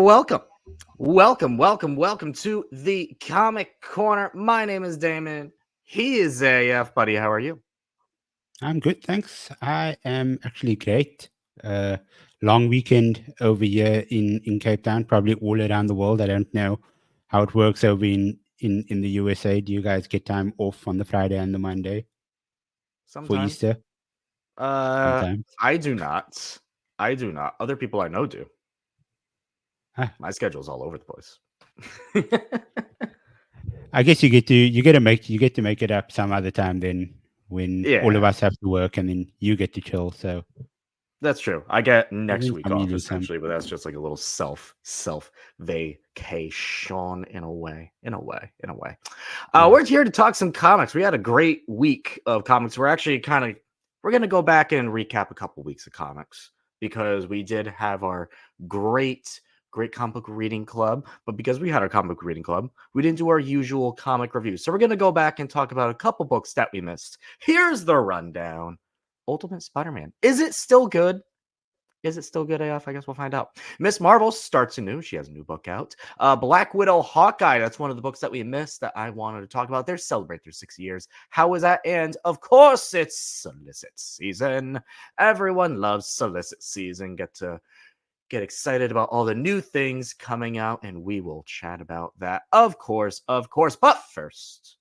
welcome. Welcome to the Comic Corner. My name is Damon. He is AF, buddy. How are you? I'm good, thanks. I am actually great. Long weekend over here in Cape Town, probably all around the world. I don't know how it works over in the USA. Do you guys get time off on the Friday and the Monday for Sometimes. Easter? Sometimes. I do not. Other people I know do. Ah, My schedule's all over the place. I guess you get to make it up some other time then when all of Yeah, us have to work and then you get to chill. So that's true. I get you next win week some, you off lose some. essentially, but that's just like a little self vacation in a way. Yeah. We're here to talk some comics. We had a great week of comics. We're gonna go back and recap a couple weeks of comics because we did have our great comic book reading club, but because we had our comic book reading club, we didn't do our usual comic reviews. So we're gonna go back and talk about a couple books that we missed. Here's the rundown. Ultimate Spider-Man. Is it still good? AF? I guess we'll find out. Miss Marvel starts anew. She has a new book out. Black Widow Hawkeye. That's one of the books that we missed that I wanted to talk about. They're celebrating their 6 years. How is that? And of course, it's Solicit season. Everyone loves Solicit season. Get excited about all the new things coming out, and we will chat about that. Of course. But first,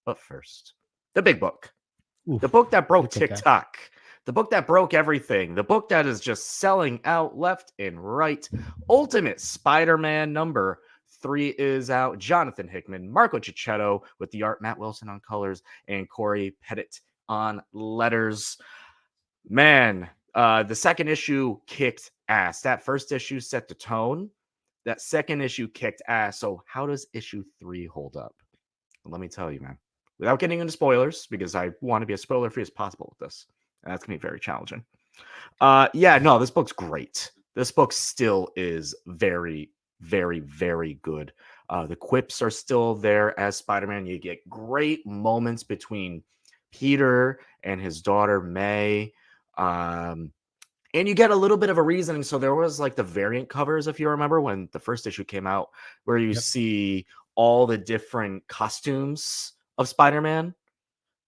the big book. The Oof. book that broke Look at that. TikTok. The book that broke everything. The book that is just selling out left and right. Ultimate Spider-Man number 3 is out. Jonathan Hickman, Marco Cicchetto with the art, Matt Wilson on colors, and Corey Pettit on letters. Man, the second issue kicked ass. That first issue set the tone. That second issue kicked ass. So how does issue 3 hold up? Well, let me tell you, man. Without getting into spoilers, because I want to be as spoiler-free as possible with this. And that's going to be very challenging. This book's great. This book still is very, very, very good. The quips are still there as Spider-Man. You get great moments between Peter and his daughter, May. And you get a little bit of a reasoning. So there was like the variant covers, if you remember, when the first issue came out, where you Yep. see all the different costumes of Spider-Man.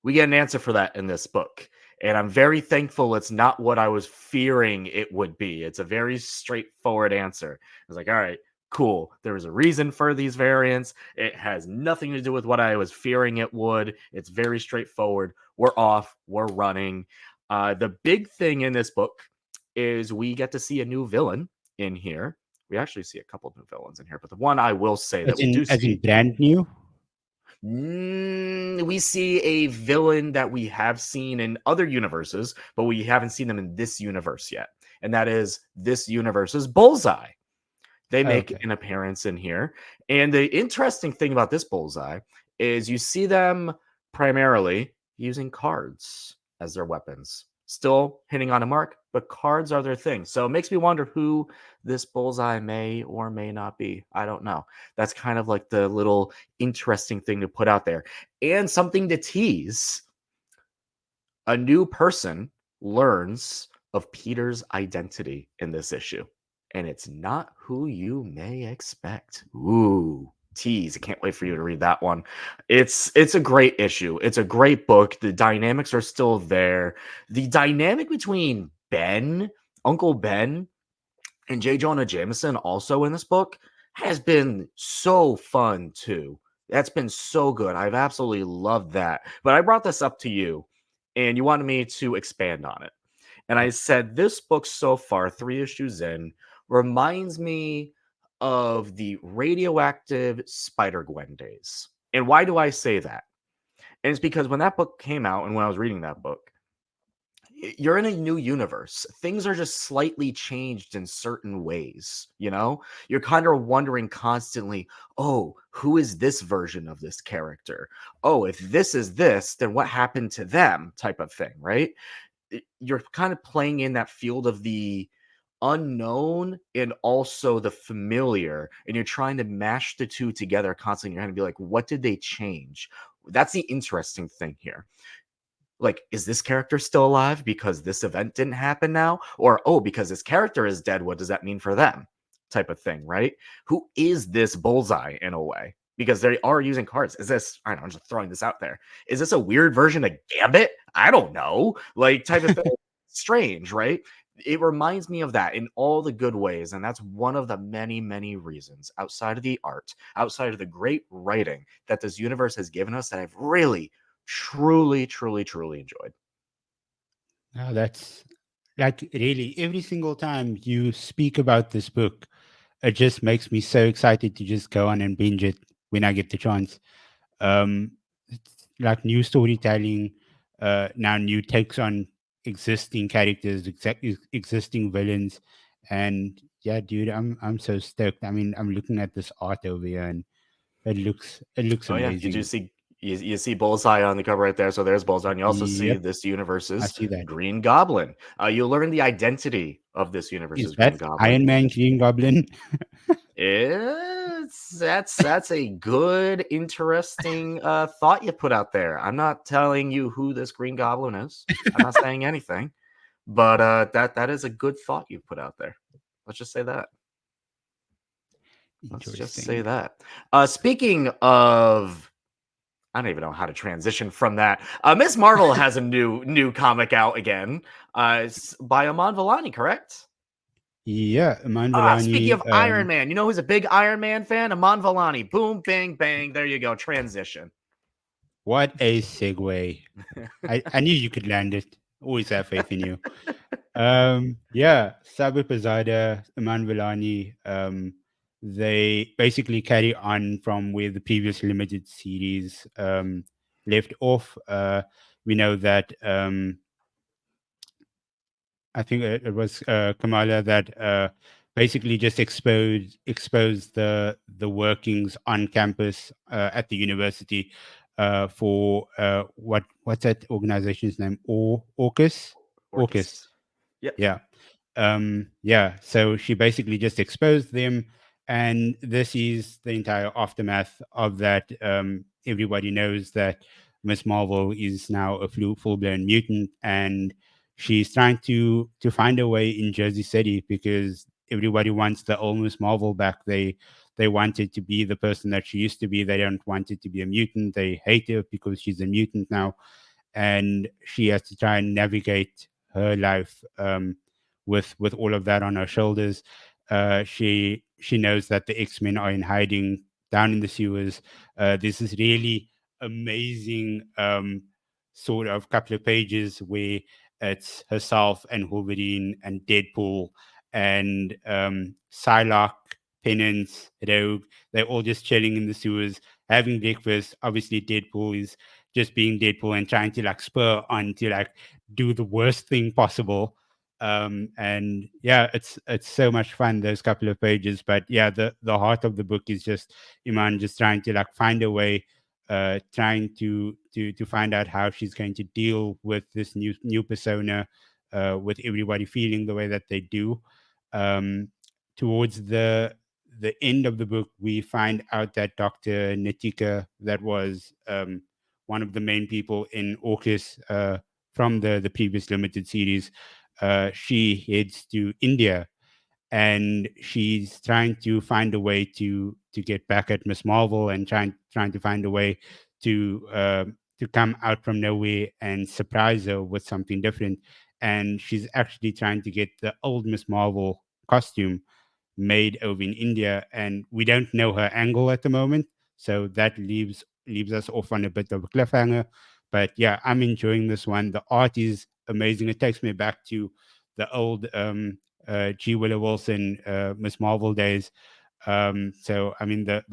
We get an answer for that in this book. And I'm very thankful it's not what I was fearing it would be. It's a very straightforward answer. It's like, all right, cool. There is a reason for these variants. It has nothing to do with what I was fearing it would. It's very straightforward. We're off. We're running. The big thing in this book is we get to see a new villain in here. We actually see a couple of new villains in here, but the one I will say that As we do in see, brand new. we see a villain that we have seen in other universes, but we haven't seen them in this universe yet. And that is this universe's Bullseye. They make Okay. an appearance in here. And the interesting thing about this Bullseye is you see them primarily using cards as their weapons. Still hitting on a mark, but cards are their thing. So it makes me wonder who this Bullseye may or may not be. I don't know. That's kind of like the little interesting thing to put out there. And something to tease. A new person learns of Peter's identity in this issue, and it's not who you may expect. Ooh, tease. I can't wait for you to read that one. It's a great issue. It's a great book. The dynamics are still there. The dynamic between Uncle Ben, and J. Jonah Jameson also in this book has been so fun too. That's been so good. I've absolutely loved that. But I brought this up to you and you wanted me to expand on it. And I Yep. said, this book so far, 3 issues in, reminds me of the radioactive Spider Gwen days. And why do I say that? And it's because when that book came out and when I was reading that book, you're in a new universe. Things are just slightly changed in certain ways, you know? You're kind of wondering constantly, oh, who is this version of this character? Oh, if this is this, then what happened to them type of thing, right? You're kind of playing in that field of the unknown and also the familiar, and you're trying to mash the two together constantly. You're going to be like, what did they change? That's the interesting thing here. Like, is this character still alive because this event didn't happen now? Or, oh, because this character is dead, what does that mean for them? type of thing, right? Who is this Bullseye in a way? Because they are using cards. Is this, I don't know, I'm just throwing this out there. Is this a weird version of Gambit? I don't know. Like, type of thing. Strange, right? It reminds me of that in all the good ways. And that's one of the many, many reasons outside of the art, outside of the great writing that this universe has given us that I've really, truly, truly, truly enjoyed. Now that's like really every single time you speak about this book, it just makes me so excited to just go on and binge it when I get the chance. It's like new storytelling, now new takes on existing characters, existing villains, and yeah, dude, I'm so stoked. I mean, I'm looking at this art over here, and it looks Oh, yeah. You do amazing. see. You see Bullseye on the cover right there. So there's Bullseye. And you also see Yep, this I universe's see that. Green Goblin. You'll learn the identity of this Is universe's Green that Goblin. Iron Man, Green Goblin? That's a good, interesting thought you put out there. I'm not telling you who this Green Goblin is. I'm not saying anything, but that is a good thought you put out there. Let's just say that. Let's just say Interesting. that. Speaking of, I don't even know how to transition from that. Miss Marvel has a new comic out again. It's by Aman Vellani, correct? Yeah, Iman Speaking Vellani. of Iron Man, you know who's a big Iron Man fan? Aman Vellani. Boom, bang, bang. There you go. Transition. What a segue! I knew you could land it. Always have faith in you. Yeah, Sabu Pazada, Iman Vellani. They basically carry on from where the previous limited series left off. We know that I think it was Kamala that basically just exposed the workings on campus at the university for what's that organization's name? AUKUS. AUKUS. Orcus. Yep. Yeah. Yeah, so she basically just exposed them, and this is the entire aftermath of that. Everybody knows that Miss Marvel is now a full-blown mutant, and she's trying to find a way in Jersey City because everybody wants the old Miss Marvel back. They wanted to be the person that she used to be. They don't want it to be a mutant. They hate her because she's a mutant now, and she has to try and navigate her life with all of that on her shoulders. She knows that the X-Men are in hiding down in the sewers. This is really amazing sort of couple of pages where it's herself and Wolverine and Deadpool and Psylocke, Penance, Rogue. They're all just chilling in the sewers, having breakfast. Obviously, Deadpool is just being Deadpool and trying to like spur on to like do the worst thing possible. And yeah, it's so much fun those couple of pages. But yeah, the heart of the book is just Iman just trying to like find a way, trying to find out how she's going to deal with this new persona, with everybody feeling the way that they do. Um, Towards the end of the book, we find out that Dr. Natika, that was one of the main people in AUKUS from the previous limited series, she heads to India, and she's trying to find a way to get back at Miss Marvel and trying to find a way to come out from nowhere and surprise her with something different. And she's actually trying to get the old Miss Marvel costume made over in India, and we don't know her angle at the moment, so that leaves us off on a bit of a cliffhanger. But yeah, I'm enjoying this one. The art is amazing. It takes me back to the old G. Willow Wilson Miss Marvel days. So I mean the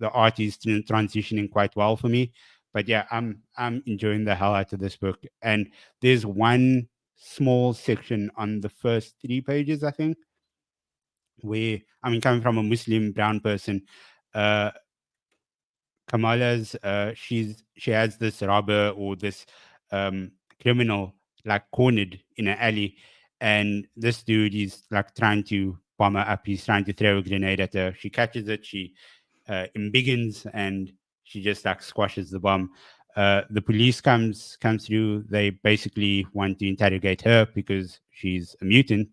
art is transitioning quite well for me. But yeah, I'm enjoying the hell out of this book. And there's one small section on the first 3 pages, I think, where I mean, coming from a Muslim brown person, uh, Kamala's she has this robber or this criminal like cornered in an alley, and this dude is like trying to bomb her up. He's trying to throw a grenade at her. She catches it. She embiggens, and she just like squashes the bomb. The police comes through. They basically want to interrogate her because she's a mutant,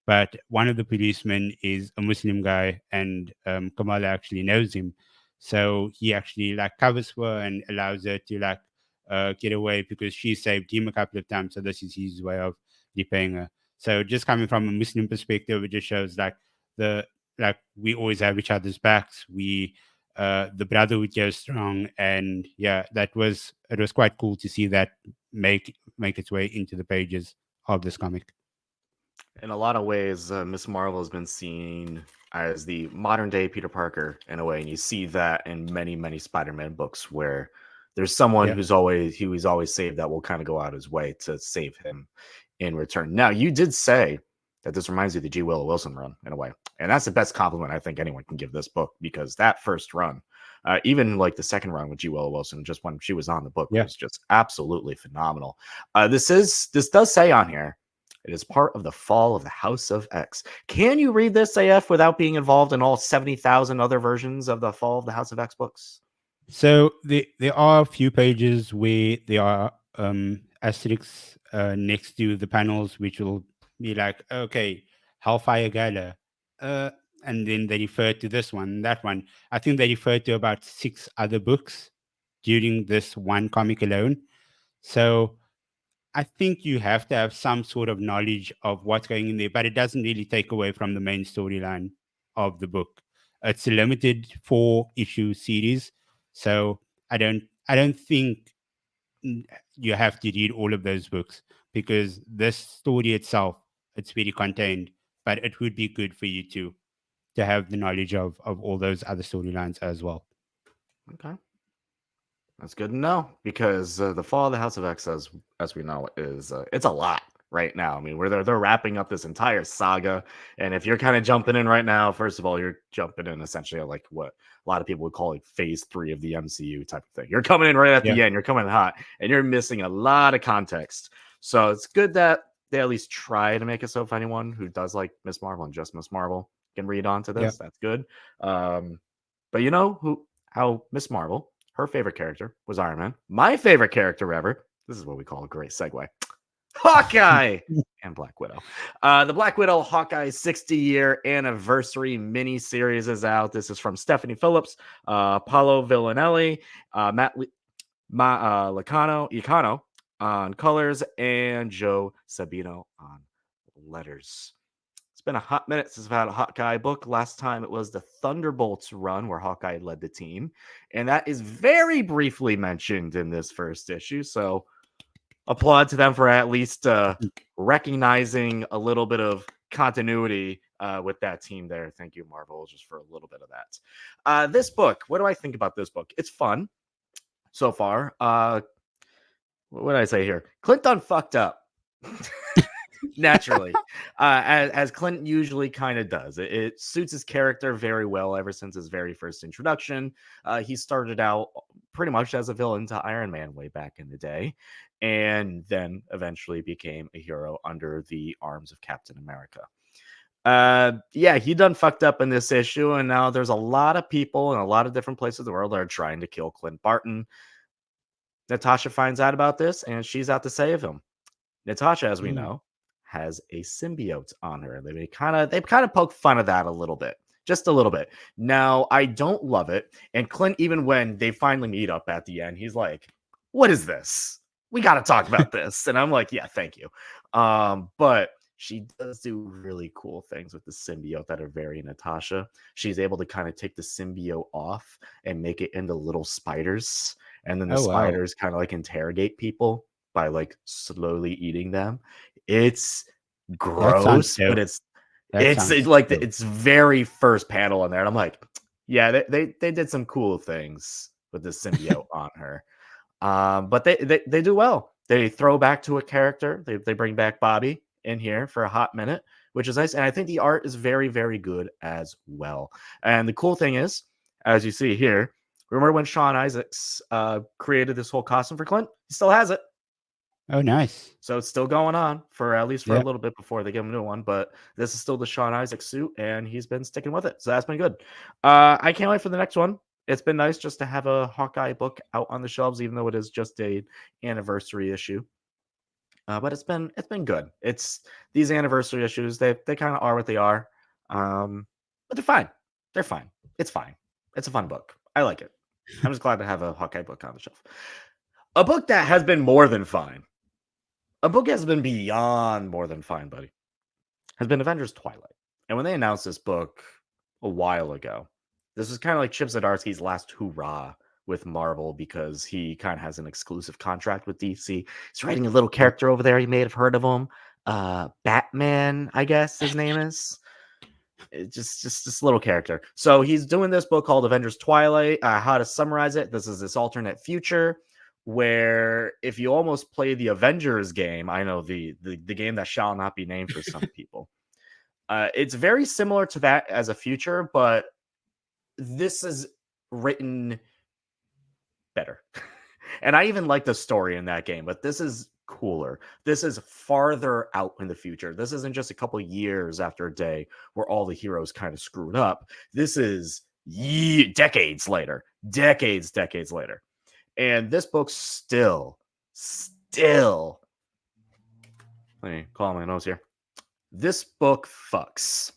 but one of the policemen is a Muslim guy, and Kamala actually knows him, so he actually like covers her and allows her to like get away because she saved him a couple of times. So this is his way of repaying her. So just coming from a Muslim perspective, it just shows the like we always have each other's backs. We the brotherhood goes strong, and yeah, it was quite cool to see that make its way into the pages of this comic. In a lot of ways, Miss Marvel has been seen as the modern day Peter Parker in a way, and you see that in many, many Spider-Man books where there's someone Yeah, who's always saved that will kind of go out his way to save him in return. Now, you did say that this reminds you of the G. Willow Wilson run in a way, and that's the best compliment I think anyone can give this book because that first run, even like the second run with G. Willow Wilson, just when she was on the book, yeah. was just absolutely phenomenal. This does say on here it is part of the fall of the House of X. Can you read this AF without being involved in all 70,000 other versions of the fall of the House of X books? So there are a few pages where there are asterisks next to the panels, which will be like, okay, Hellfire Gala, uh, and then they refer to this one, that one. I think they refer to about 6 other books during this one comic alone. So I think you have to have some sort of knowledge of what's going in there, but it doesn't really take away from the main storyline of the book. It's a limited 4-issue series, so I don't think you have to read all of those books because this story itself it's very contained, but it would be good for you to have the knowledge of all those other storylines as well. Okay. That's good to know because the fall of the House of X, as we know, is it's a lot right now. I mean, they're wrapping up this entire saga, and if you're kind of jumping in right now, first of all, you're jumping in essentially at like what a lot of people would call like phase 3 of the MCU type of thing. You're coming in right at Yeah, the end. You're coming in hot, and you're missing a lot of context. So it's good that they at least try to make it so if anyone who does like Miss Marvel and just Miss Marvel can read on to yeah. this. That's good. But you know how Miss Marvel, her favorite character was Iron Man. My favorite character ever. This is what we call a great segue. Hawkeye and Black Widow. The Black Widow Hawkeye 60-year anniversary mini series is out. This is from Stephanie Phillips, Paolo Villanelli, Icano on colors, and Joe Sabino on letters. It's been a hot minute since I've had a Hawkeye book. Last time it was the Thunderbolts run where Hawkeye led the team. And that is very briefly mentioned in this first issue. So applaud to them for at least recognizing a little bit of continuity with that team there. Thank you, Marvel, just for a little bit of that. This book, what do I think about this book? It's fun so far. What did I say here? Clint done fucked up. Naturally, as Clint usually kind of does. It suits his character very well ever since his very first introduction. He started out pretty much as a villain to Iron Man way back in the day, and then eventually became a hero under the arms of Captain America. Yeah, he done fucked up in this issue, and now there's a lot of people in a lot of different places in the world that are trying to kill Clint Barton. Natasha finds out about this, and she's out to save him. Natasha, as we Mm. know, has a symbiote on her. They kind of poke fun of that a little bit, just a little bit. Now, I don't love it. And Clint, even when they finally meet up at the end, he's like, "What is this? We got to talk about this." And I'm like, "Yeah, thank you." But she does do really cool things with the symbiote that are very Natasha. She's able to kind of take the symbiote off and make it into little spiders, and then the Oh wow, spiders kind of like interrogate people by like slowly eating them. It's that sounds gross, but dope. it's That it's sounds like dope. it's very first panel in there, and I'm like, yeah, they did some cool things with the symbiote on her. But they do well. They throw back to a character. They bring back Bobby in here for a hot minute, which is nice. And I think the art is very, very good as well. And the cool thing is, as you see here, remember when Sean Isaacs created this whole costume for Clint? He still has it. Oh nice. So it's still going on for at least for a Yeah. little bit before they give him a new one. But this is still the Sean Isaacs suit, and he's been sticking with it. So that's been good. I can't wait for the next one. It's been nice just to have a Hawkeye book out on the shelves, even though it is just a anniversary issue. But it's been good. It's these anniversary issues. They kind of are what they are, but they're fine. They're fine. It's fine. It's a fun book. I like it. I'm just glad to have a Hawkeye book on the shelf. A book that has been more than fine. A book has been beyond more than fine, buddy. Has been Avengers Twilight. And when they announced this book a while ago, this was kind of like Chip Zdarsky's last hurrah with Marvel because he kind of has an exclusive contract with DC. He's writing a little character over there. You may have heard of him. Batman, I guess his name is. Just this little character. So he's doing this book called Avengers Twilight. How to summarize it? This is this alternate future where if you almost play the Avengers game, I know the game that shall not be named for some people. It's very similar to that as a future, but this is written better. And I even like the story in that game, but this is cooler. This is farther out in the future. This isn't just a couple years after a day where all the heroes kind of screwed up. This is decades later. Decades later. And this book still, let me call my nose here. This book fucks.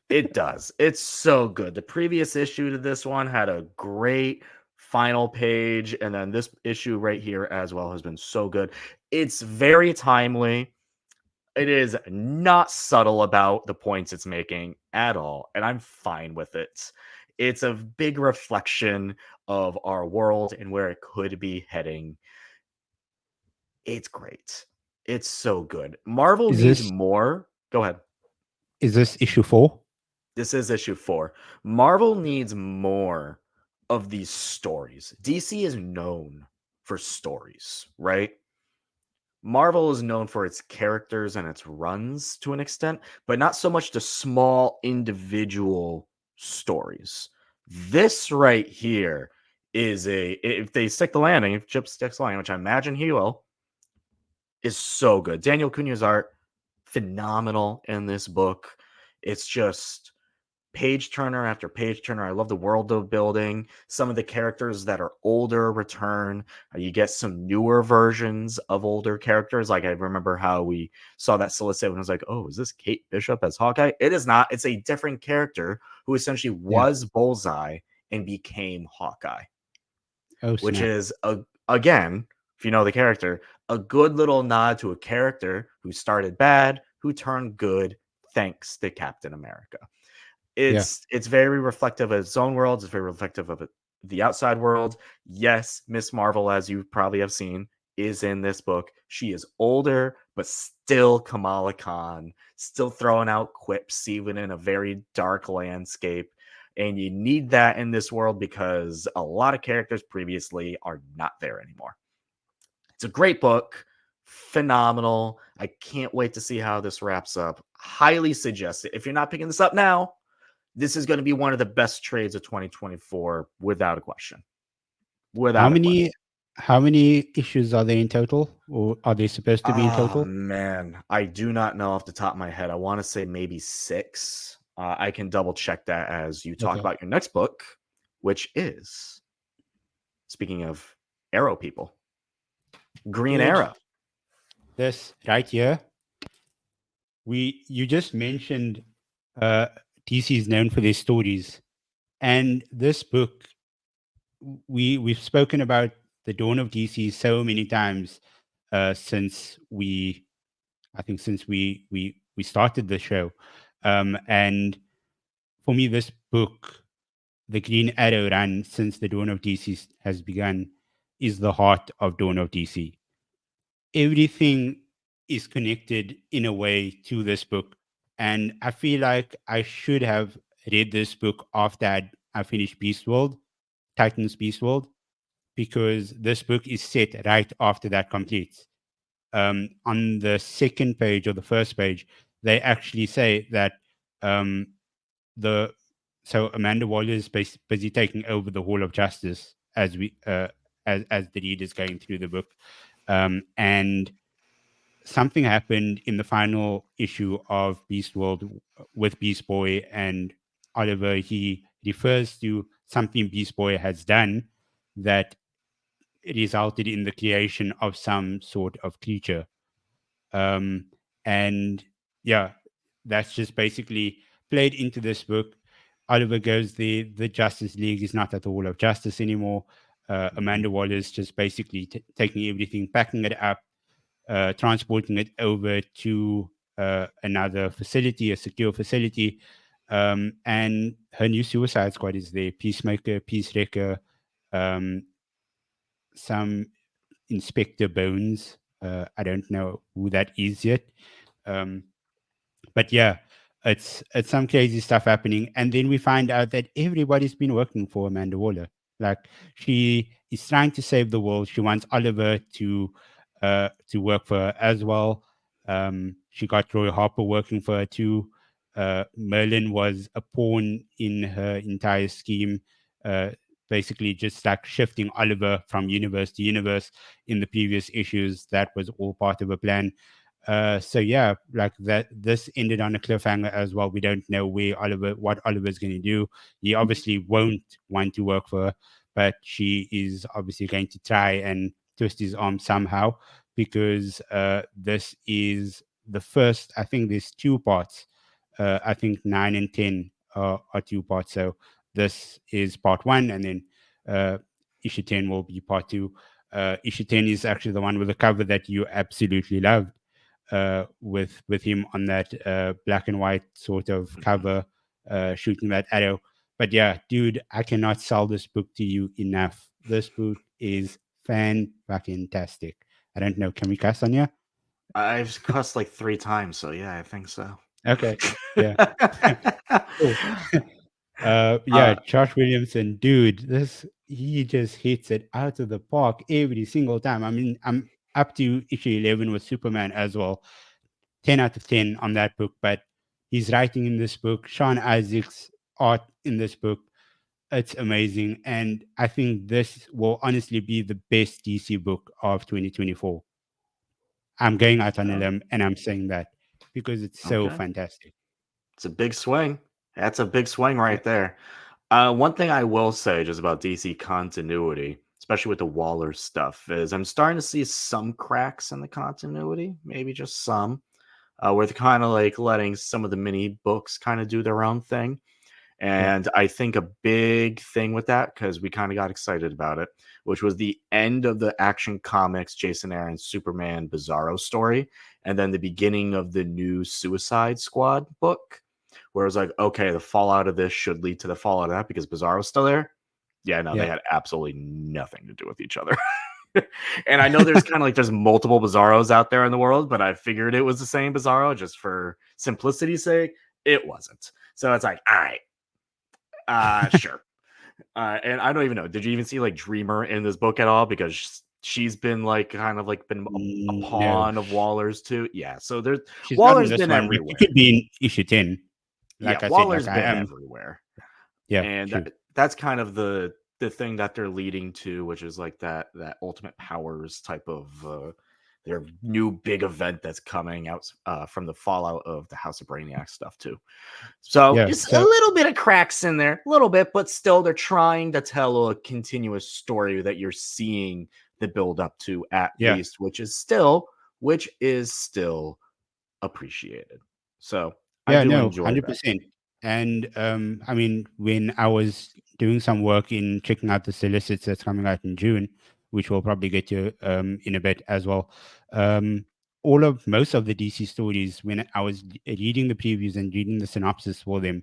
It does. It's so good. The previous issue to this one had a great final page, and then this issue right here as well has been so good. It's very timely. It is not subtle about the points it's making at all, and I'm fine with it. It's a big reflection of our world and where it could be heading. It's great. It's so good. Marvel Is needs this more. Go ahead. is this issue 4? This is issue 4. Marvel needs more of these stories. DC is known for stories, right? Marvel is known for its characters and its runs to an extent, but not so much the small individual stories. This right here is if they stick the landing, if Chip sticks the landing, which I imagine he will, is so good. Daniel Cunha's art, phenomenal in this book. It's just page turner after page turner. I love the world of building. Some of the characters that are older return. You get some newer versions of older characters. Like I remember how we saw that Solicit when I was like, oh, is this Kate Bishop as Hawkeye? It is not. It's a different character who essentially Yeah. was Bullseye and became Hawkeye, Oh, which snap. is, again, if you know the character, a good little nod to a character who started bad, who turned good, thanks to Captain America. It's very reflective of its own world. It's very reflective of the outside world. Yes, Miss Marvel, as you probably have seen, is in this book. She is older, but still Kamala Khan, still throwing out quips, even in a very dark landscape. And you need that in this world because a lot of characters previously are not there anymore. It's a great book. Phenomenal. I can't wait to see how this wraps up. Highly suggest it. If you're not picking this up now, this is going to be one of the best trades of 2024 without a question. How many issues are there in total, or are they supposed to be in Oh total? man, I do not know off the top of my head. I want to say maybe 6. I can double check that as you talk Okay. about your next book, which is, speaking of Arrow people, Green Dude, Arrow. this right here, you just mentioned DC is known for their stories, and this book, we've spoken about the dawn of DC so many times since we started the show, and for me, this book, the Green Arrow run since the dawn of DC has begun, is the heart of Dawn of DC. Everything is connected in a way to this book, and I feel like I should have read this book after I finished Titans Beast World, because this book is set right after that completes. On the second page or the first page, they actually say that um, Amanda Waller is busy taking over the Hall of Justice as the reader's going through the book, and something happened in the final issue of Beast World with Beast Boy and Oliver. He refers to something Beast Boy has done that resulted in the creation of some sort of creature. And yeah, that's just basically played into this book. Oliver goes there. The Justice League is not at the Wall of Justice anymore. Amanda Waller's just basically taking everything, packing it up, transporting it over to another facility, a secure facility. And her new Suicide Squad is there: Peacemaker, Peacewrecker, um, some Inspector Bones. I don't know who that is yet. Um, but yeah, it's some crazy stuff happening, and then we find out that everybody's been working for Amanda Waller. Like, she is trying to save the world. She wants Oliver to work for her as well. She got Roy Harper working for her too. Merlin was a pawn in her entire scheme. Uh, Basically just like shifting Oliver from universe to universe in the previous issues. That was all part of a plan. So yeah, like that. This ended on a cliffhanger as well. We don't know what Oliver's going to do. He obviously won't want to work for her, but she is obviously going to try and twist his arm somehow, because this is the first. I think there's two parts. I think 9 and 10 are two parts. So this is part one, and then issue 10 will be part two. Issue 10 is actually the one with the cover that you absolutely loved, with him on that black and white sort of cover, shooting that arrow. But yeah, dude, I cannot sell this book to you enough. This book is fan-fucking-tastic. I don't know. Can we cuss on you? I've cussed like 3 times, so yeah, I think so. Okay. Yeah. Cool. Yeah, Uh, Josh Williamson, dude, he just hits it out of the park every single time. I mean, I'm up to issue 11 with Superman as well. 10 out of 10 on that book, but his writing in this book, Sean Isaac's art in this book, it's amazing. And I think this will honestly be the best DC book of 2024. I'm going out on a uh, limb and I'm saying that because it's so okay. fantastic. It's a big swing. That's a big swing Yeah. right there. One thing I will say just about DC continuity, especially with the Waller stuff, is I'm starting to see some cracks in the continuity, maybe just some, where they're kind of like letting some of the mini books kind of do their own thing. Yeah. And I think a big thing with that, because we kind of got excited about it, which was the end of the Action Comics Jason Aaron's Superman Bizarro story, and then the beginning of the new Suicide Squad book, where it was like, okay, the fallout of this should lead to the fallout of that because Bizarro's still there. Yeah, no, they Yeah. had absolutely nothing to do with each other. And I know there's kind of like there's multiple Bizarros out there in the world, but I figured it was the same Bizarro just for simplicity's sake. It wasn't. So it's like, all right, sure. And I don't even know. Did you even see like Dreamer in this book at all? Because she's been like kind of like been a No, pawn of Waller's too. Yeah. So there's she's not in Waller's this been one, but she everywhere. could be in issue 10. Yeah, Like I said, like Waller's I been am. everywhere. Yeah, And true. that's kind of the thing that they're leading to, which is like that ultimate powers type of their new big event that's coming out from the fallout of the House of Brainiac stuff too. So Yeah. just a So, little bit of cracks in there, a little bit, but still they're trying to tell a continuous story that you're seeing the build up to at yeah. least, which is still appreciated. So I Yeah, do no, enjoy that. 100%. And I mean, when I was doing some work in checking out the solicits that's coming out in June, which we'll probably get to in a bit as well. Um, most of the DC stories, when I was reading the previews and reading the synopsis for them,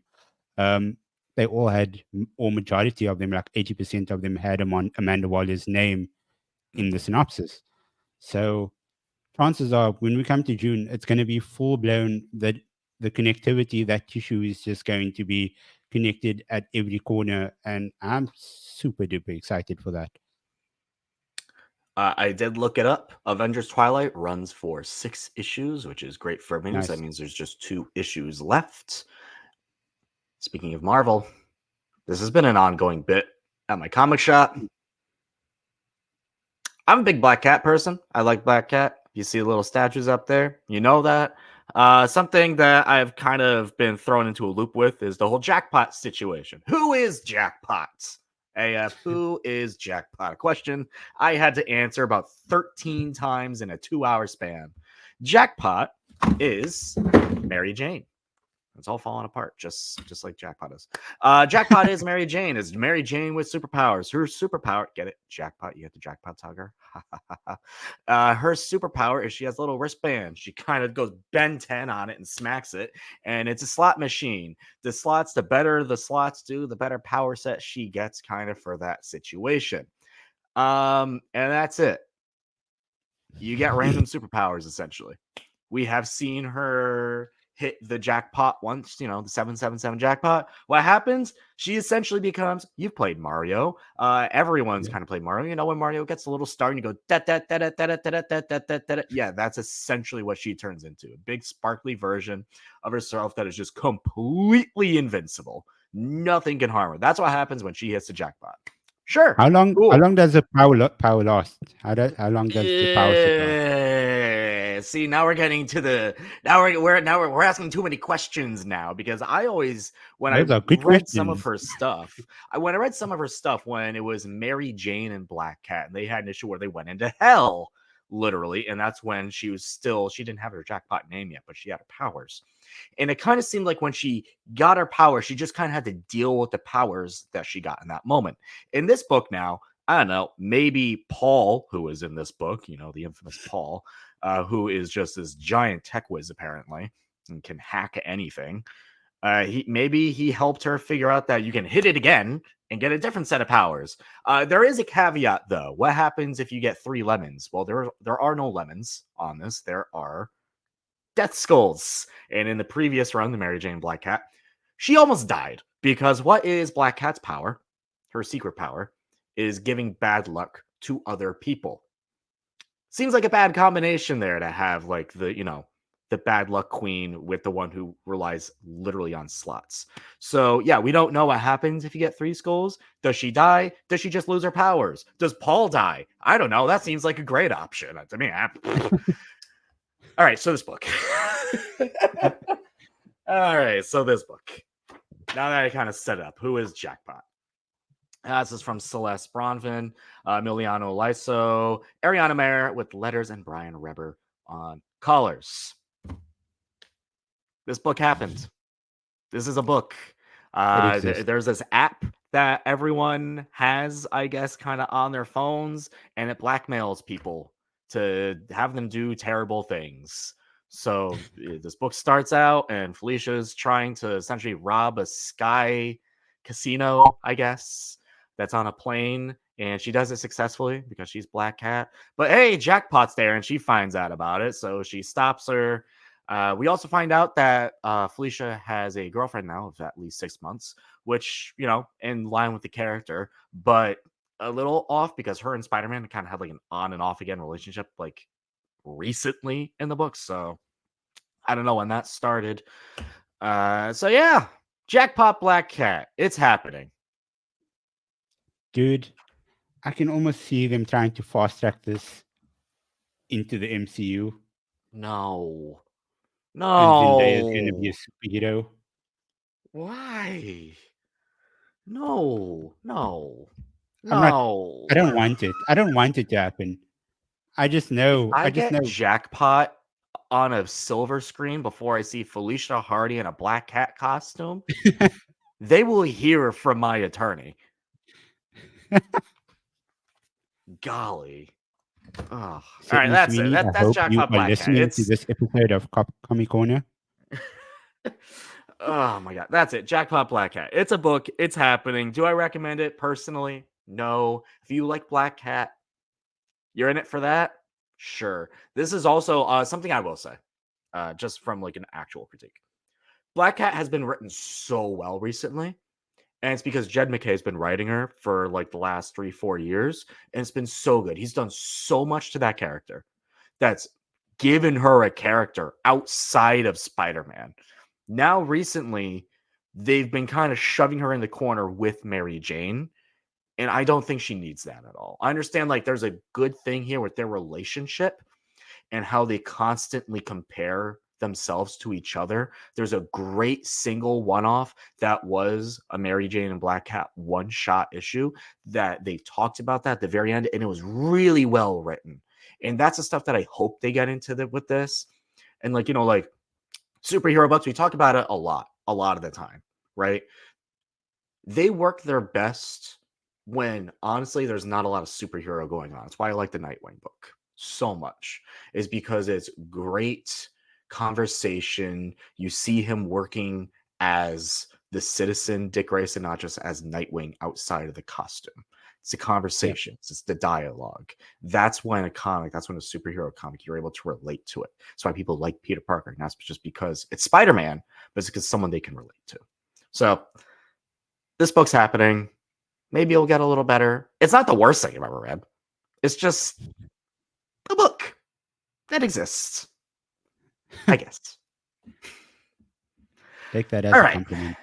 um, they all had, or majority of them, like 80% of them, had Amanda Waller's name in the Mhm. synopsis. So chances are when we come to June, it's going to be full blown, that the connectivity, that tissue is just going to be connected at every corner. And I'm super duper excited for that. I did look it up. Avengers Twilight runs for 6 issues, which is great for me. So that Nice. means there's just 2 issues left. Speaking of Marvel, this has been an ongoing bit at my comic shop. I'm a big Black Cat person. I like Black Cat. You see the little statues up there. You know that. Something that I've kind of been thrown into a loop with is the whole Jackpot situation. Who is Jackpot? AF, who is Jackpot? A question I had to answer about 13 times in a 2-hour span. Jackpot is Mary Jane. It's all falling apart, just like Jackpot is. Jackpot is Mary Jane. Is Mary Jane with superpowers? Her superpower, get it? Jackpot. You get the jackpot tugger. Her superpower is she has a little wristband. She kind of goes Ben 10 on it and smacks it, and it's a slot machine. The better the slots do, the better power set she gets, kind of for that situation. And that's it. You get random superpowers essentially. We have seen her hit the jackpot once, the 777 jackpot. What happens? She essentially becomes, you've played Mario. Everyone's kind of played Mario. When Mario gets a little star and you go, yeah, that's essentially what she turns into. A big sparkly version of herself that is just completely invincible. Nothing can harm her. That's what happens when she hits the jackpot. Sure. How long? Cool. How long does the power last? How long does the power last? See, now we're getting to the we're asking too many questions now, because I always when I read some of her stuff, when it was Mary Jane and Black Cat, and they had an issue where they went into hell, literally, and that's when she didn't have her jackpot name yet, but she had her powers. And it kind of seemed like when she got her power, she just kind of had to deal with the powers that she got in that moment. In this book now, I don't know, maybe Paul, who is in this book, the infamous Paul, who is just this giant tech whiz apparently and can hack anything. He helped her figure out that you can hit it again and get a different set of powers. There is a caveat though. What happens if you get 3 lemons? Well, there are no lemons on this. There are death skulls. And in the previous run, the Mary Jane Black Cat, she almost died, because what is Black Cat's power? Her secret power is giving bad luck to other people. Seems like a bad combination there to have like the bad luck queen with the one who relies literally on slots. So yeah, we don't know what happens if you get 3 skulls. Does she die? Does she just lose her powers? Does Paul die? I don't know. That seems like a great option. I mean, all right, so this book. All right, so this book. Now that I kind of set it up, who is Jackpot? This is from Celeste Bronfman, Emiliano Liso, Ariana Mayer with letters, and Brian Reber on colors. This book happened. This is a book. There's this app that everyone has, I guess, kind of on their phones, and it blackmails people to have them do terrible things. So this book starts out, and Felicia's trying to essentially rob a sky casino, I guess, that's on a plane, and she does it successfully because she's Black Cat. But hey, Jackpot's there, and she finds out about it, so she stops her. We also find out that Felicia has a girlfriend now of at least 6 months, which, in line with the character, but a little off because her and Spider-Man kind of had like an on and off again relationship like recently in the book. So I don't know when that started. So yeah, Jackpot Black Cat. It's happening. Dude, I can almost see them trying to fast track this into the MCU. No. And Zendaya is going to be a superhero. Why? No. I don't want it. I don't want it to happen. I just know. I just know Jackpot on a silver screen before I see Felicia Hardy in a Black Cat costume. They will hear from my attorney. Golly. Oh. So all right, that's it. That's Jackpot Black Cat. Listening to this episode of Comic Corner. Oh my god, that's it. Jackpot Black Cat. It's a book. It's happening. Do I recommend it personally? No. If you like Black Cat, you're in it for that? Sure. This is also something I will say, just from like an actual critique. Black Cat has been written so well recently, and it's because Jed MacKay has been writing her for like the last 3-4 years, and it's been so good. He's done so much to that character that's given her a character outside of Spider-Man. Now, recently, they've been kind of shoving her in the corner with Mary Jane, and I don't think she needs that at all. I understand like there's a good thing here with their relationship and how they constantly compare themselves to each other. There's a great single one-off that was a Mary Jane and Black Cat one-shot issue that they talked about that at the very end, and it was really well written. And that's the stuff that I hope they get into with this. And like, like superhero books, we talk about it a lot of the time, right? They work their best when honestly there's not a lot of superhero going on. That's why I like the Nightwing book so much, is because it's great conversation. You see him working as the citizen Dick Grayson, not just as Nightwing outside of the costume. It's the conversations, it's the dialogue. That's when a superhero comic, you're able to relate to it. That's why people like Peter Parker. And that's just because it's Spider-Man, but it's because someone they can relate to. So this book's happening. Maybe it'll get a little better. It's not the worst thing I've ever read. It's just a book that exists, I guess. Take that as a compliment.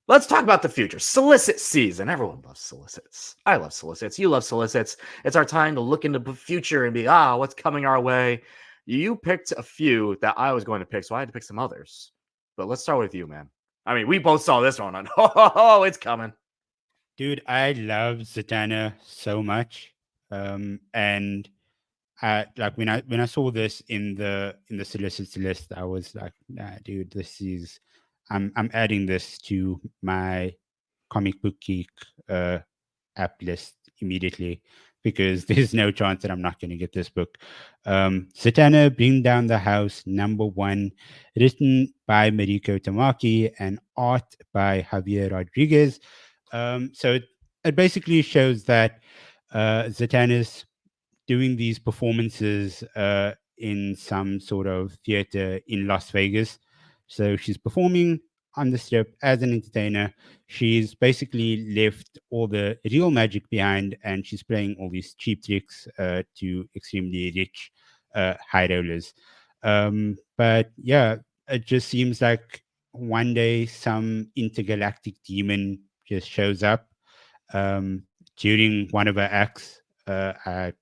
Let's talk about the future. Solicit season. Everyone loves solicits. I love solicits. You love solicits. It's our time to look into the future and be, what's coming our way? You picked a few that I was going to pick, so I had to pick some others. But let's start with you, man. I mean, we both saw this one on, it's coming. Dude, I love Zatanna so much. And like when I saw this in the solicits list, I was like, nah, dude, this is I'm adding this to my Comic Book Geek app list immediately, because there's no chance that I'm not going to get this book. Zatanna, Bring Down the House, #1, written by Mariko Tamaki and art by Javier Rodriguez. So it basically shows that Zatanna's doing these performances in some sort of theater in Las Vegas. So she's performing on the strip as an entertainer. She's basically left all the real magic behind, and she's playing all these cheap tricks to extremely rich high rollers. But yeah, it just seems like one day some intergalactic demon just shows up during one of her acts. I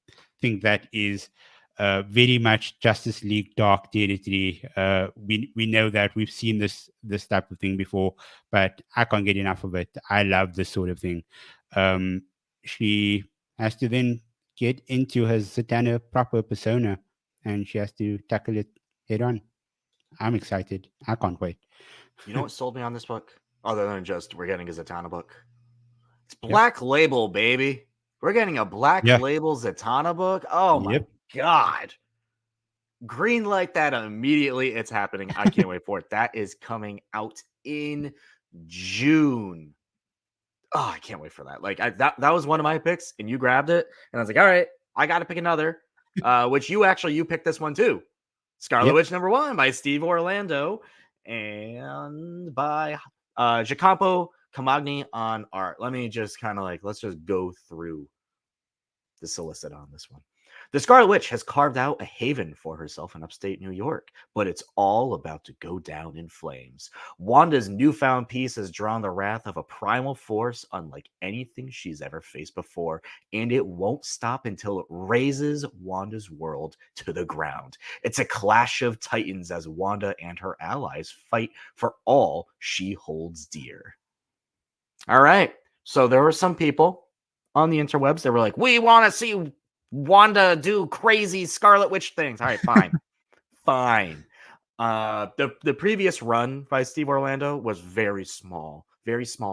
think that is very much Justice League dark territory. We know that we've seen this type of thing before, but I can't get enough of it. I love this sort of thing. She has to then get into her Zatanna proper persona, and she has to tackle it head on. I'm excited. I can't wait. You know what sold me on this book? Other than just we're getting a Zatanna book. It's Black Label, baby. We're getting a Black Label Zatanna book. Oh my God. Greenlight that immediately. It's happening. I can't wait for it. That is coming out in June. Oh, I can't wait for that. Like that was one of my picks, and you grabbed it, and I was like, all right, I got to pick another. Which you picked this one too. Scarlet Witch #1 by Steve Orlando and by Jacopo Camagni on art. Let me just let's just go through the solicit on this one. The Scarlet Witch has carved out a haven for herself in upstate New York, but it's all about to go down in flames. Wanda's newfound peace has drawn the wrath of a primal force unlike anything she's ever faced before, and it won't stop until it razes Wanda's world to the ground. It's a clash of titans as Wanda and her allies fight for all she holds dear. All right, so there were some people on the interwebs that were like, we want to see Wanda do crazy Scarlet Witch things. All right, fine. Fine. The previous run by Steve Orlando was very small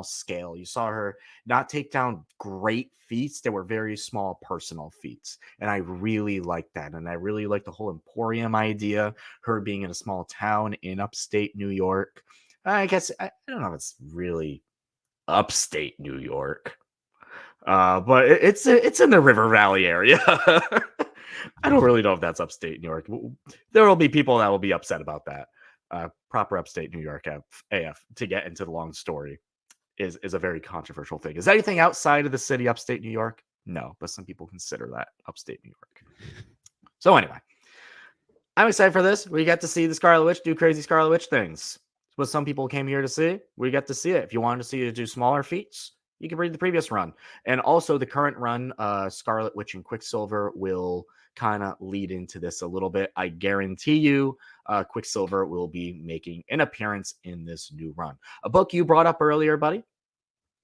scale. You saw her not take down great feats. They were very small personal feats. And I really liked that. And I really liked the whole Emporium idea, her being in a small town in upstate New York. I guess, I don't know if it's really upstate New York. But it's in the River Valley area. I don't really know if that's upstate New York. There will be people that will be upset about that. Proper upstate New York AF, to get into the long story, is a very controversial thing. Is anything outside of the city upstate New York? No, but some people consider that upstate New York. So anyway, I'm excited for this. We get to see the Scarlet Witch do crazy Scarlet Witch things. It's what some people came here to see. We get to see it. If you wanted to see it do smaller feats, you can read the previous run. And also the current run, Scarlet Witch and Quicksilver will kind of lead into this a little bit. I guarantee you, Quicksilver will be making an appearance in this new run. A book you brought up earlier, buddy,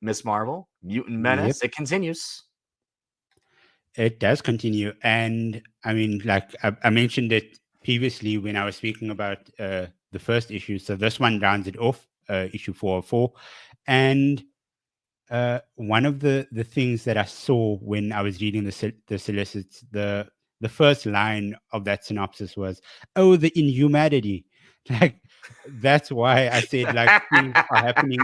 Miss Marvel, Mutant Yep. Menace. It continues. It does continue. And I mean, like I mentioned it previously when I was speaking about the first issue. So this one rounds it off, issue 404. And one of the things that I saw when I was reading the solicits, the first line of that synopsis was, "Oh, the inhumanity." Like that's why I said like things are happening.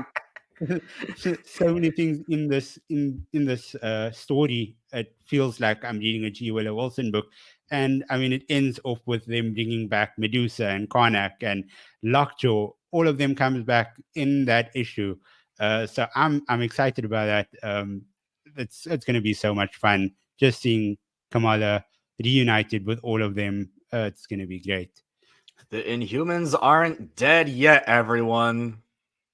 So many things in this story. It feels like I'm reading a G. Willow Wilson book, and I mean it ends off with them bringing back Medusa and Karnak and Lockjaw. All of them comes back in that issue. So I'm excited about that. It's going to be so much fun just seeing Kamala reunited with all of them. It's going to be great. The Inhumans aren't dead yet, everyone.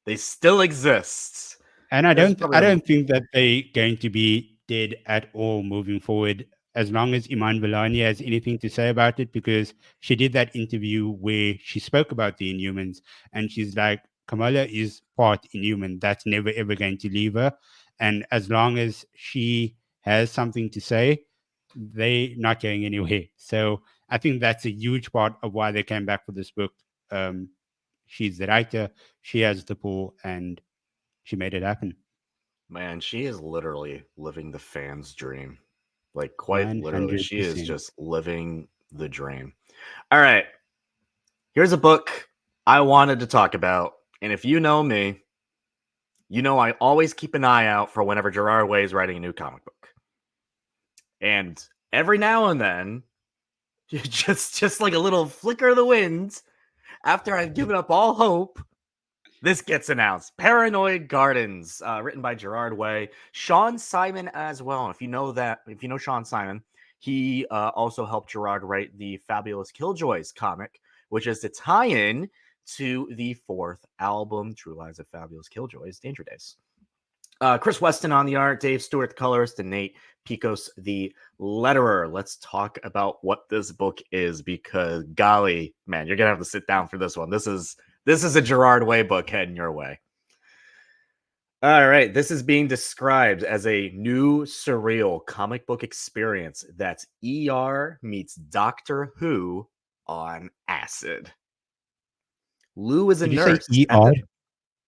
They still exist. And I There's don't probably I don't think that they're going to be dead at all moving forward, as long as Iman Vellani has anything to say about it, because she did that interview where she spoke about the Inhumans, and she's like, Kamala is part Inhuman. That's never ever going to leave her. And as long as she has something to say, they not going anywhere. So I think that's a huge part of why they came back for this book. Um, she's the writer, she has the pull, and she made it happen. Man, she is literally living the fans' dream. Like, quite literally, she is 100%. just living the dream. All right. Here's a book I wanted to talk about. And if you know me, you know I always keep an eye out for whenever Gerard Way is writing a new comic book. And every now and then, just like a little flicker of the wind, after I've given up all hope, this gets announced. Paranoid Gardens, written by Gerard Way, Sean Simon as well. And if you know Sean Simon, he also helped Gerard write the Fabulous Killjoys comic, which is the tie-in to the fourth album, True Lives of Fabulous Killjoys, Danger Days. Chris Weston on the art, Dave Stewart the colorist, and Nate Picos the letterer. Let's talk about what this book is, because golly, man, you're gonna have to sit down for this one. This is a Gerard Way book heading your way. All right, this is being described as a new surreal comic book experience that's ER meets Doctor Who on acid. Lou is a Did you say nurse at ER?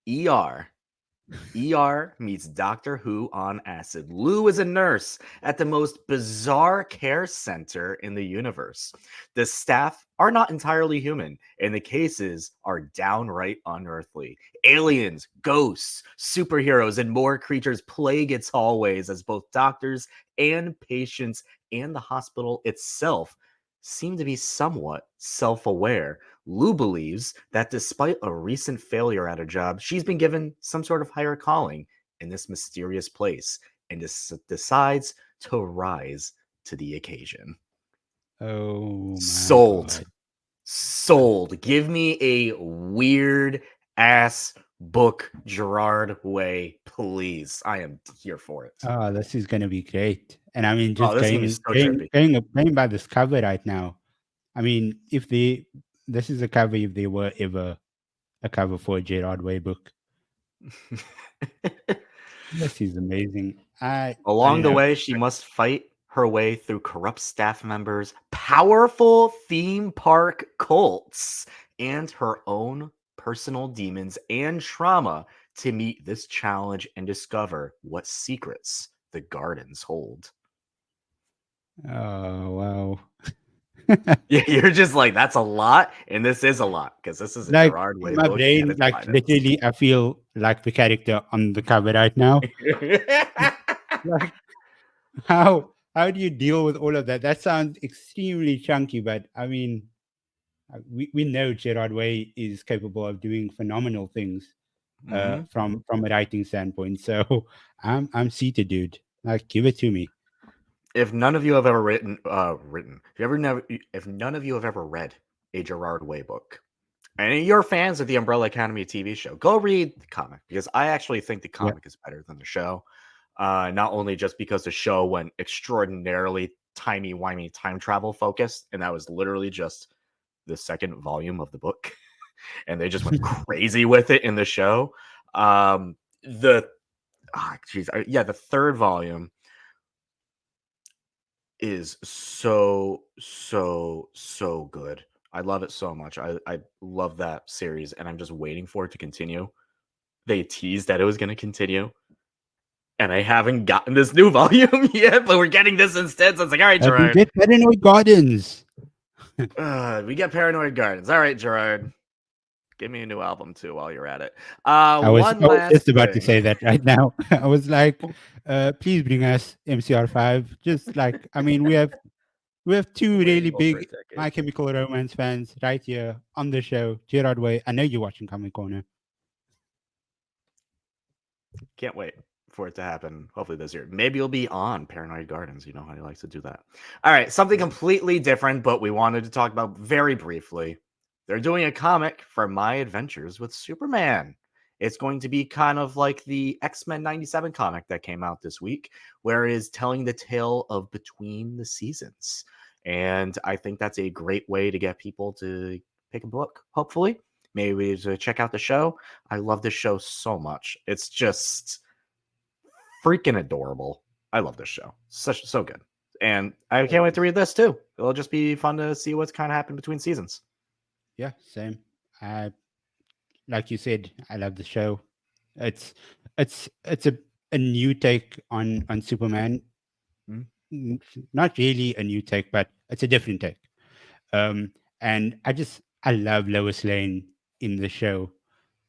the ER. ER meets Doctor Who on acid. Lou is a nurse at the most bizarre care center in the universe. The staff are not entirely human, and the cases are downright unearthly. Aliens, ghosts, superheroes, and more creatures plague its hallways as both doctors and patients and the hospital itself seem to be somewhat self-aware. Lou believes that despite a recent failure at her job, she's been given some sort of higher calling in this mysterious place and decides to rise to the occasion. Oh my Sold. God. Sold. Give me a weird ass book, Gerard Way, please. I am here for it. Oh, this is going to be great. And I mean, Oh, just this is gonna be going, so going, trippy. going by this cover right now. I mean, this is a cover if there were ever a cover for a Gerard Way book. This is amazing. I Along don't the know. way, she must fight her way through corrupt staff members, powerful theme park cults, and her own personal demons and trauma to meet this challenge and discover what secrets the gardens hold. Oh wow. Yeah, you're just like, that's a lot, and this is a lot because this is a Like Gerard in Way my book at brain, its like finest. literally, I feel like the character on the cover right now. Like how do you deal with all of that? That sounds extremely chunky, but I mean, we know Gerard Way is capable of doing phenomenal things Mhm. from a writing standpoint. So I'm seated, dude. Like, give it to me. If none of you have ever if none of you have ever read a Gerard Way book, and you're fans of the Umbrella Academy TV show, go read the comic, because I actually think the Yeah. comic is better than the show. Not only just because the show went extraordinarily timey-wimey time travel focused, and that was literally just the second volume of the book. And they just went crazy with it in the show. The third volume is so good. I love it so much. I love that series, and I'm just waiting for it to continue. They teased that it was going to continue, and I haven't gotten this new volume yet, but we're getting this instead. So it's like, all right, We Gerard. get Paranoid Gardens. We get Paranoid Gardens. All right, Gerard. Give me a new album too while you're at it. I was just about to Thing. say that right now. I was like, please bring us MCR5. Just like, I mean, we have two really big My Chemical Romance fans right here on the show. Gerard Way, I know you're watching Comic Corner. Can't wait for it to happen. Hopefully this year. Maybe you'll be on Paranoid Gardens. You know how he likes to do that. All right, something completely different, but we wanted to talk about very briefly. They're doing a comic for My Adventures with Superman. It's going to be kind of like the X-Men 97 comic that came out this week, where it is telling the tale of between the seasons. And I think that's a great way to get people to pick a book, hopefully. Maybe to check out the show. I love this show so much. It's just freaking adorable. I love this show. So good. And I can't wait to read this too. It'll just be fun to see what's kind of happened between seasons. Yeah, same. Like you said, I love the show. It's a new take on Superman. Not really a new take, but it's a different take. And I love Lois Lane in the show.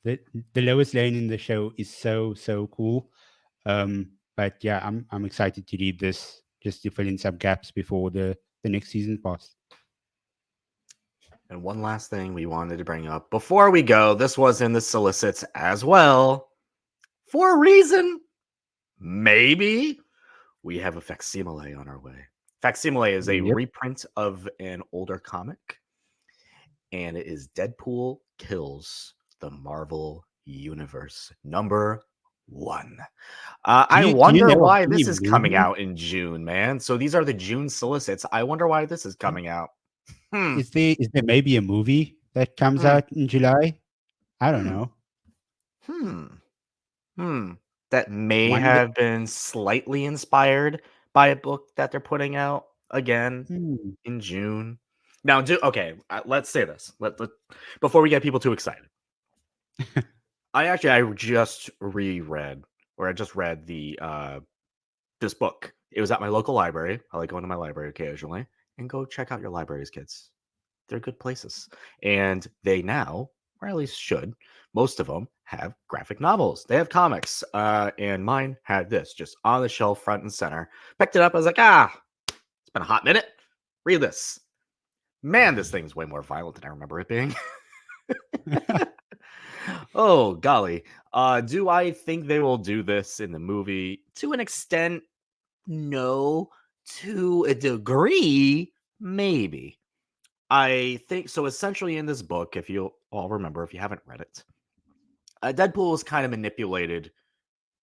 The Lois Lane in the show is so cool. But yeah, I'm excited to read this just to fill in some gaps before the next season passes. And one last thing we wanted to bring up before we go, this was in the solicits as well. For a reason, maybe, we have a Facsimile on our way. Facsimile is a reprint of an older comic, and it is Deadpool Kills the Marvel Universe #1. I wonder why this is coming out in June, man. So these are the June solicits. I wonder why this is coming out. Is there maybe a movie that comes out in July? I don't know. That may have been slightly inspired by a book that they're putting out again in June. Now, let's say this. Before we get people too excited. I just reread, or I just read this book. It was at my local library. I like going to my library occasionally. And go check out your libraries, kids. They're good places. And they now, or at least should, most of them have graphic novels. They have comics. And mine had this just on the shelf, front and center. Picked it up. I was like, it's been a hot minute. Read this. Man, this thing's way more violent than I remember it being. Oh, golly. Do I think they will do this in the movie? To an extent, no. To a degree, maybe. I think so. Essentially, in this book, if you all remember, if you haven't read it, Deadpool is kind of manipulated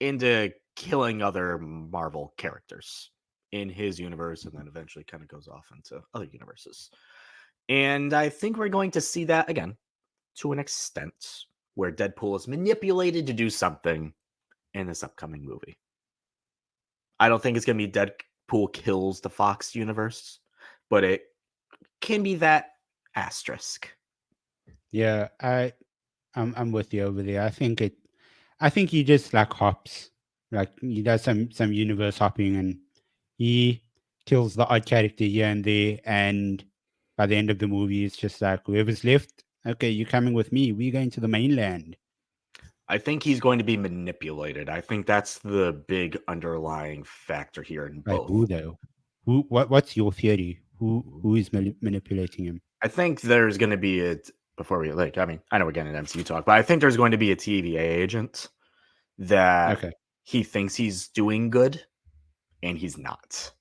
into killing other Marvel characters in his universe, and then eventually kind of goes off into other universes. And I think we're going to see that again to an extent where Deadpool is manipulated to do something in this upcoming movie. I don't think it's going to be Deadpool kills the Fox universe, but it can be that asterisk. Yeah, I'm with you over there. I think he just like hops, like he does some universe hopping, and he kills the odd character here and there, and by the end of the movie, it's just like whoever's left. Okay, you're coming with me. We're going to the mainland. I think he's going to be manipulated. I think that's the big underlying factor here in both. Like who though? What's your theory? Who is manipulating him? I think there's going to be before we I know we're getting an MCU talk, but I think there's going to be a TVA agent that he thinks he's doing good and he's not.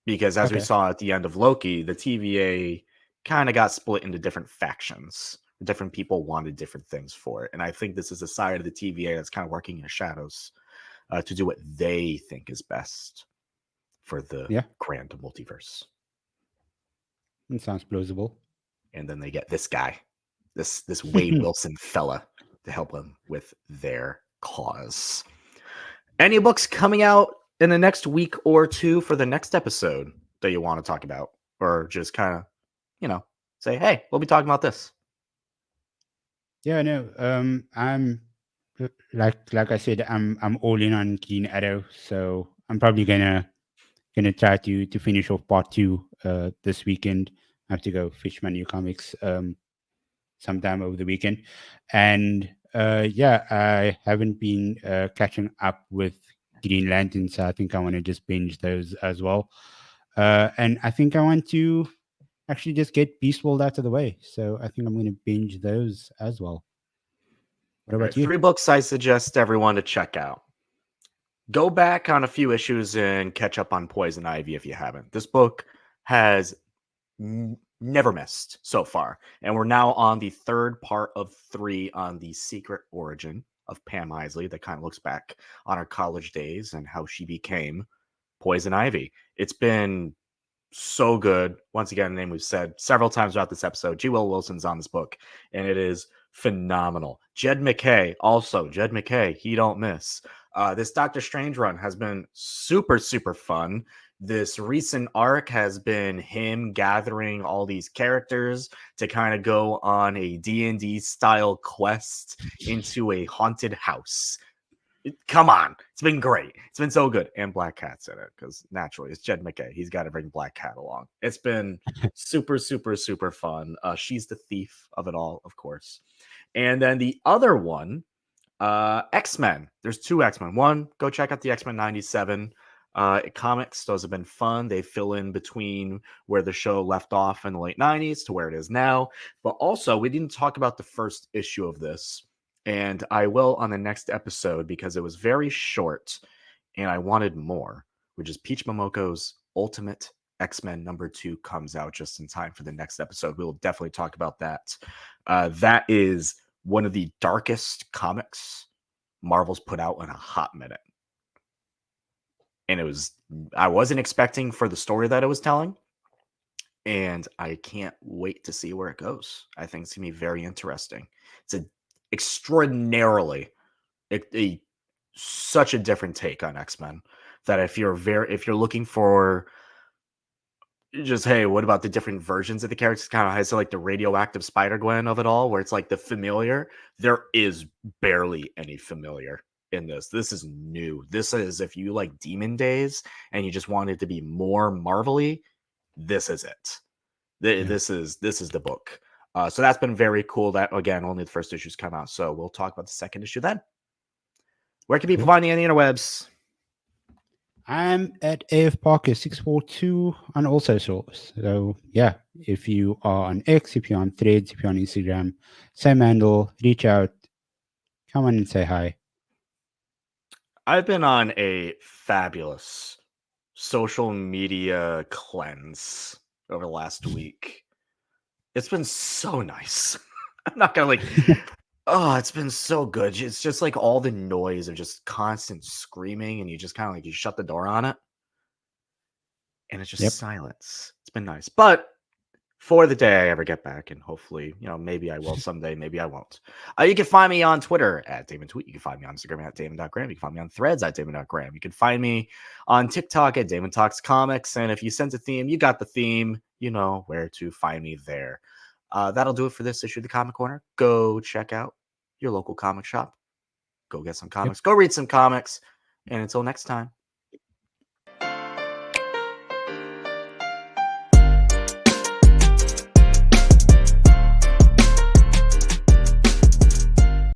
Because as we saw at the end of Loki, the TVA kind of got split into different factions. Different people wanted different things for it. And I think this is a side of the TVA that's kind of working in the shadows to do what they think is best. for the Yeah. grand multiverse. It sounds plausible. And then they get this guy, this Wade Wilson fella, to help them with their cause. Any books coming out in the next week or two for the next episode that you want to talk about, or just kind of, say, hey, we'll be talking about this? Yeah, no. I'm like I said, I'm all in on Green Arrow, so I'm probably gonna try to finish off part 2 this weekend. I have to go fish my new comics sometime over the weekend, and yeah, I haven't been catching up with Green Lantern, so I think I want to just binge those as well. And I think I want to actually just get Beast World out of the way, so I think I'm going to binge those as well. What All about right, you? 3 books I suggest everyone to check out. Go back on a few issues and catch up on Poison Ivy if you haven't. This book has never missed so far, and we're now on the 3rd part of 3 on the secret origin of Pam Isley that kind of looks back on her college days and how she became Poison Ivy. It's been so good. Once again, a name we've said several times throughout this episode. G. Will Wilson's on this book, and it is phenomenal. Jed MacKay, he don't miss. This Doctor Strange run has been super, super fun. This recent arc has been him gathering all these characters to kind of go on a D&D style quest into a haunted house. Come on, it's been great. It's been so good, and Black Cat's in it because naturally it's Jed MacKay. He's got to bring Black Cat along. It's been super, super, super fun. She's the thief of it all, of course. And then the other one, X-Men. There's 2 X-Men. One, go check out the X-Men 97 comics. Those have been fun. They fill in between where the show left off in the late 90s to where it is now. But also, we didn't talk about the first issue of this, and I will on the next episode because it was very short and I wanted more, which is Peach Momoko's Ultimate X-Men #2 comes out just in time for the next episode. We will definitely talk about that. That is one of the darkest comics Marvel's put out in a hot minute. And I wasn't expecting for the story that it was telling. And I can't wait to see where it goes. I think it's going to be very interesting. It's a extraordinarily such a different take on X-Men that if you're looking for just, hey, what about the different versions of the characters, kind of has like the radioactive Spider-Gwen of it all, where it's like the familiar, there is barely any familiar in this. This is new. This is, if you like Demon Days and you just wanted to be more Marvel-y, this is it. This is the book. So that's been very cool. That, again, only the first issues come out. So we'll talk about the second issue then. Where can people find you on the interwebs? I'm at AF Parker 642 on all socials. So yeah, if you are on X, if you're on Threads, if you're on Instagram, same handle, reach out, come on and say hi. I've been on a fabulous social media cleanse over the last week. It's been so nice. I'm not gonna oh, it's been so good. It's just like all the noise of just constant screaming, and you just kind of like you shut the door on it, and it's just silence. It's been nice, but for the day I ever get back, and hopefully, maybe I will someday, maybe I won't. You can find me on Twitter at DamonTweet. You can find me on Instagram at Damon.Graham. You can find me on Threads at Damon.Graham. You can find me on TikTok at Damon Talks Comics. And if you sent a theme, you got the theme. You know where to find me there. That'll do it for this issue of the Comic Corner. Go check out your local comic shop. Go get some comics. Go read some comics. And until next time,